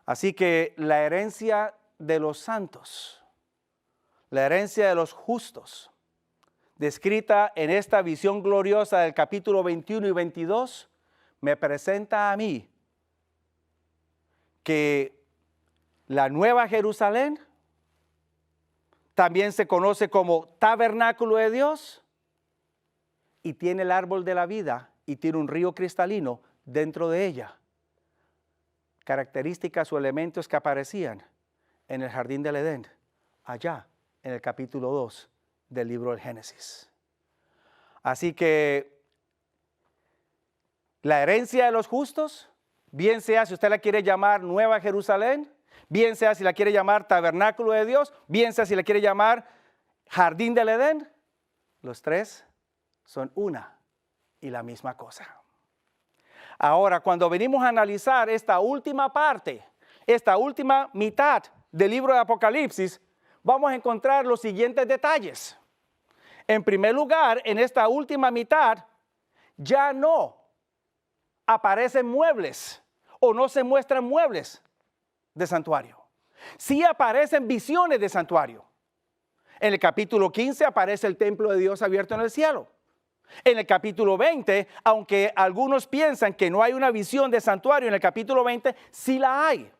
Así que la herencia de los santos, la herencia de los justos, descrita en esta visión gloriosa del capítulo 21 y 22, me presenta a mí que la Nueva Jerusalén también se conoce como tabernáculo de Dios y tiene el árbol de la vida y tiene un río cristalino dentro de ella. Características o elementos que aparecían en el jardín del Edén, allá en el capítulo 2 del libro del Génesis. Así que la herencia de los justos, bien sea si usted la quiere llamar Nueva Jerusalén, bien sea si la quiere llamar tabernáculo de Dios, bien sea si la quiere llamar jardín del Edén, los tres son una y la misma cosa. Ahora, cuando venimos a analizar esta última parte, esta última mitad del libro de Apocalipsis, vamos a encontrar los siguientes detalles. En primer lugar, en esta última mitad, ya no aparecen muebles o no se muestran muebles de santuario. Sí aparecen visiones de santuario. En el capítulo 15 aparece el templo de Dios abierto en el cielo. En el capítulo 20, aunque algunos piensan que no hay una visión de santuario, en el capítulo 20 sí la hay.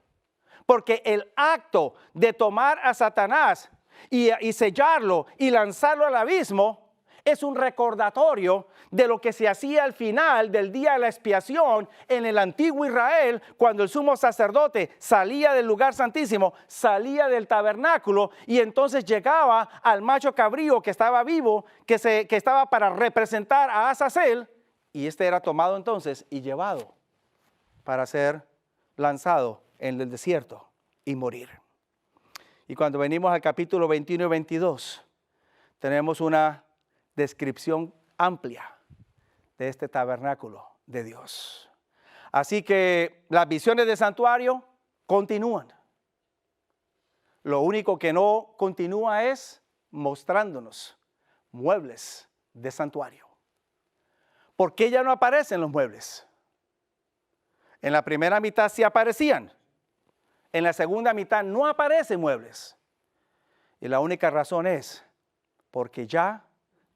Porque el acto de tomar a Satanás y sellarlo y lanzarlo al abismo es un recordatorio de lo que se hacía al final del día de la expiación en el antiguo Israel, cuando el sumo sacerdote salía del lugar santísimo, salía del tabernáculo y entonces llegaba al macho cabrío que estaba vivo, que estaba para representar a Azazel, y este era tomado entonces y llevado para ser lanzado en el desierto y morir. Y cuando venimos al capítulo 21 y 22, tenemos una descripción amplia de este tabernáculo de Dios. Así que las visiones de santuario continúan. Lo único que no continúa es mostrándonos muebles de santuario. ¿Por qué ya no aparecen los muebles? En la primera mitad sí aparecían. En la segunda mitad no aparecen muebles. Y la única razón es porque ya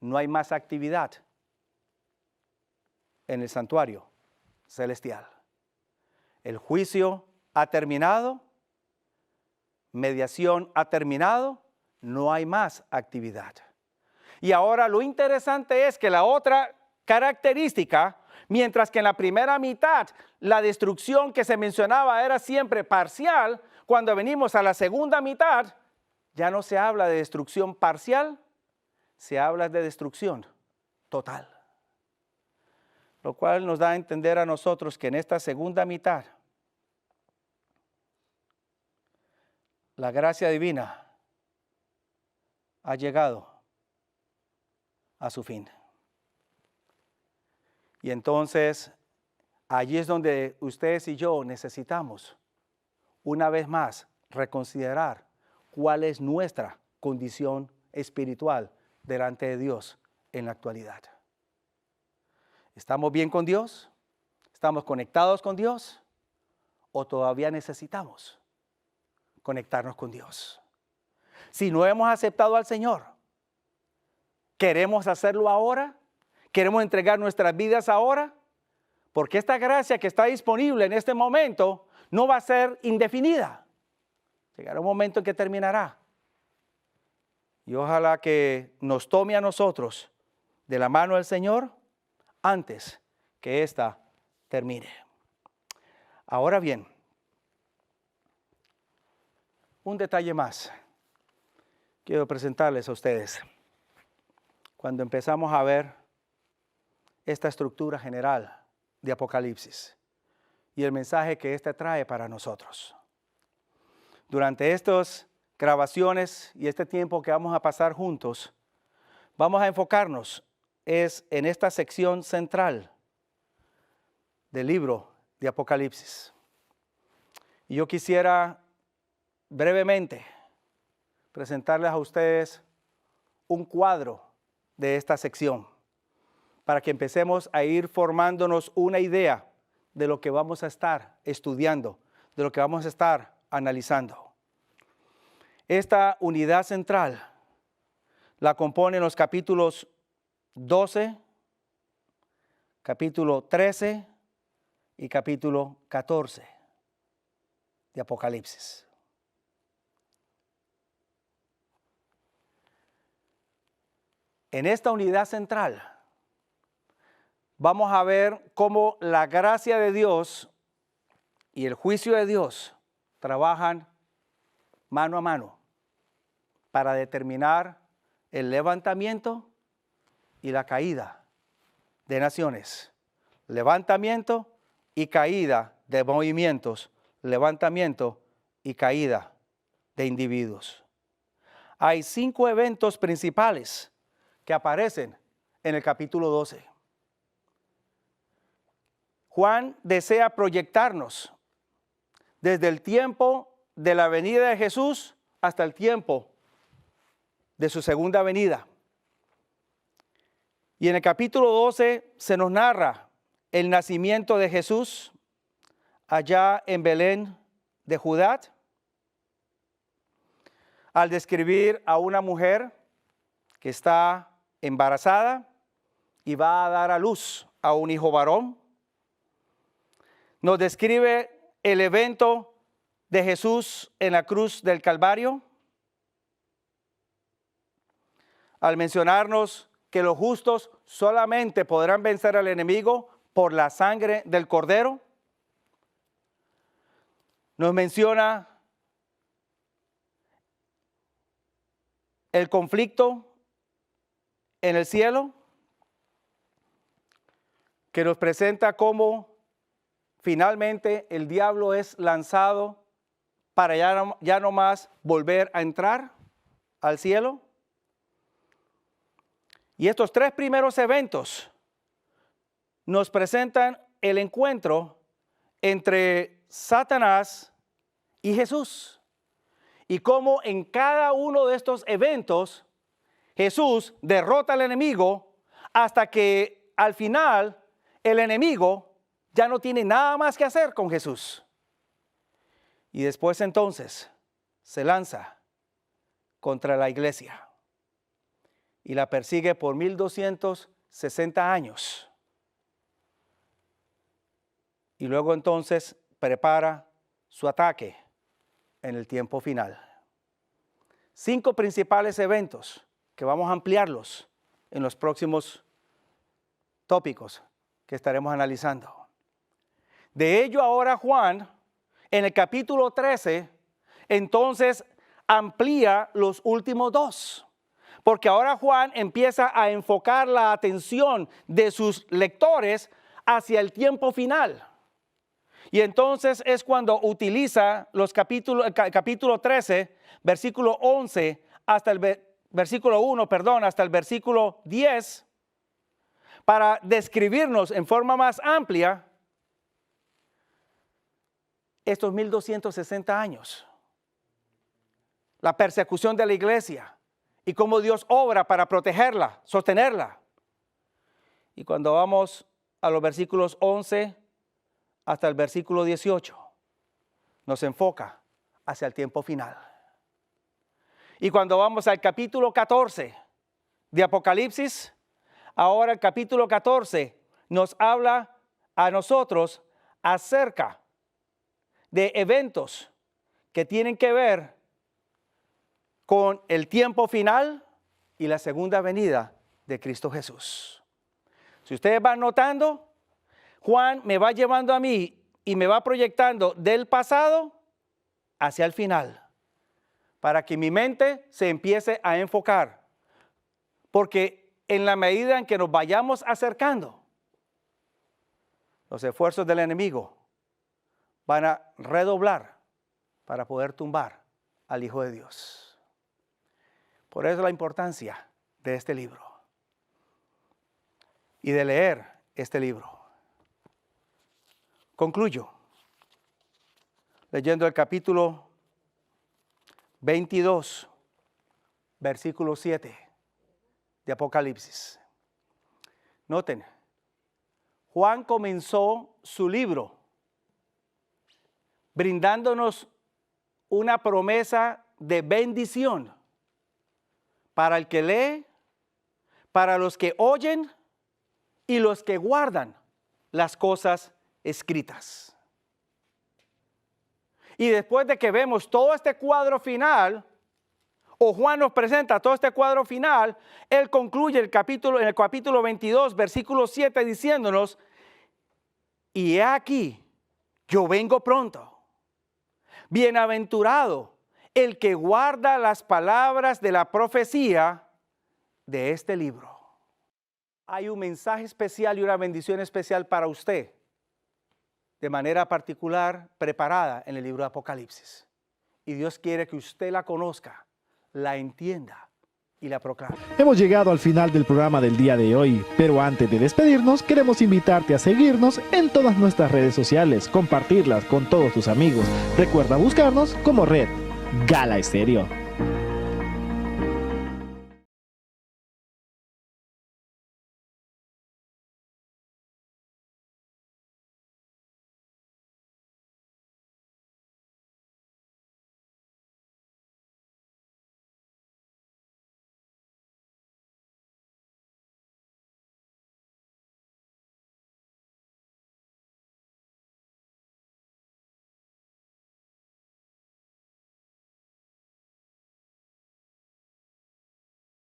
no hay más actividad en el santuario celestial. El juicio ha terminado mediación ha terminado, no hay más actividad. Y ahora lo interesante es que la otra característica, mientras que en la primera mitad la destrucción que se mencionaba era siempre parcial, cuando venimos a la segunda mitad ya no se habla de destrucción parcial, se habla de destrucción total. Lo cual nos da a entender a nosotros que en esta segunda mitad la gracia divina ha llegado a su fin. Y entonces, allí es donde ustedes y yo necesitamos, una vez más, reconsiderar cuál es nuestra condición espiritual delante de Dios en la actualidad. ¿Estamos bien con Dios? ¿Estamos conectados con Dios? ¿O todavía necesitamos conectarnos con Dios? Si no hemos aceptado al Señor, ¿queremos hacerlo ahora? ¿Queremos entregar nuestras vidas ahora? Porque esta gracia que está disponible en este momento no va a ser indefinida. Llegará un momento en que terminará. Y ojalá que nos tome a nosotros de la mano del Señor antes que ésta termine. Ahora bien, un detalle más quiero presentarles a ustedes. Cuando empezamos a ver esta estructura general de Apocalipsis y el mensaje que ésta trae para nosotros. Durante estas grabaciones y este tiempo que vamos a pasar juntos, vamos a enfocarnos en esta sección central del libro de Apocalipsis. Y yo quisiera brevemente presentarles a ustedes un cuadro de esta sección para que empecemos a ir formándonos una idea de lo que vamos a estar estudiando, de lo que vamos a estar analizando. Esta unidad central la componen los capítulos 12, capítulo 13 y capítulo 14 de Apocalipsis. En esta unidad central vamos a ver cómo la gracia de Dios y el juicio de Dios trabajan mano a mano para determinar el levantamiento y la caída de naciones, levantamiento y caída de movimientos, levantamiento y caída de individuos. Hay 5 eventos principales que aparecen en el capítulo 12. Juan desea proyectarnos desde el tiempo de la venida de Jesús hasta el tiempo de su segunda venida. Y en el capítulo 12 se nos narra el nacimiento de Jesús allá en Belén de Judá, al describir a una mujer que está embarazada y va a dar a luz a un hijo varón. Nos describe el evento de Jesús en la cruz del Calvario, al mencionarnos que los justos solamente podrán vencer al enemigo por la sangre del Cordero. Nos menciona el conflicto en el cielo, que nos presenta cómo finalmente el diablo es lanzado para ya no más volver a entrar al cielo. Y estos 3 primeros eventos nos presentan el encuentro entre Satanás y Jesús. Y cómo en cada uno de estos eventos Jesús derrota al enemigo hasta que al final el enemigo ya no tiene nada más que hacer con Jesús. Y después entonces se lanza contra la iglesia y la persigue por 1260 años. Y luego entonces prepara su ataque en el tiempo final. 5 principales eventos que vamos a ampliarlos en los próximos tópicos que estaremos analizando. De ello ahora Juan, en el capítulo 13, entonces amplía los últimos 2. Porque ahora Juan empieza a enfocar la atención de sus lectores hacia el tiempo final. Y entonces es cuando utiliza el capítulo 13, versículo 11, hasta el versículo 1, hasta el versículo 10, para describirnos en forma más amplia estos 1260 años. La persecución de la iglesia y cómo Dios obra para protegerla, sostenerla. Y cuando vamos a los versículos 11 hasta el versículo 18, nos enfoca hacia el tiempo final. Y cuando vamos al capítulo 14 de Apocalipsis, ahora el capítulo 14 nos habla a nosotros acerca de eventos que tienen que ver con el tiempo final y la segunda venida de Cristo Jesús. Si ustedes van notando, Juan me va llevando a mí y me va proyectando del pasado hacia el final, para que mi mente se empiece a enfocar. Porque en la medida en que nos vayamos acercando, los esfuerzos del enemigo van a redoblar para poder tumbar al Hijo de Dios. Por eso la importancia de este libro y de leer este libro. Concluyo leyendo el capítulo 22, versículo 7 de Apocalipsis. Noten, Juan comenzó su libro brindándonos una promesa de bendición para el que lee, para los que oyen y los que guardan las cosas escritas. Y después de que vemos todo este cuadro final, o Juan nos presenta todo este cuadro final, él concluye en el capítulo 22, versículo 7, diciéndonos: y he aquí, yo vengo pronto. Bienaventurado el que guarda las palabras de la profecía de este libro. Hay un mensaje especial y una bendición especial para usted, de manera particular, preparada en el libro de Apocalipsis. Y Dios quiere que usted la conozca, la entienda y la proclame. Hemos llegado al final del programa del día de hoy, pero antes de despedirnos, queremos invitarte a seguirnos en todas nuestras redes sociales, compartirlas con todos tus amigos. Recuerda buscarnos como Red Gala Estéreo.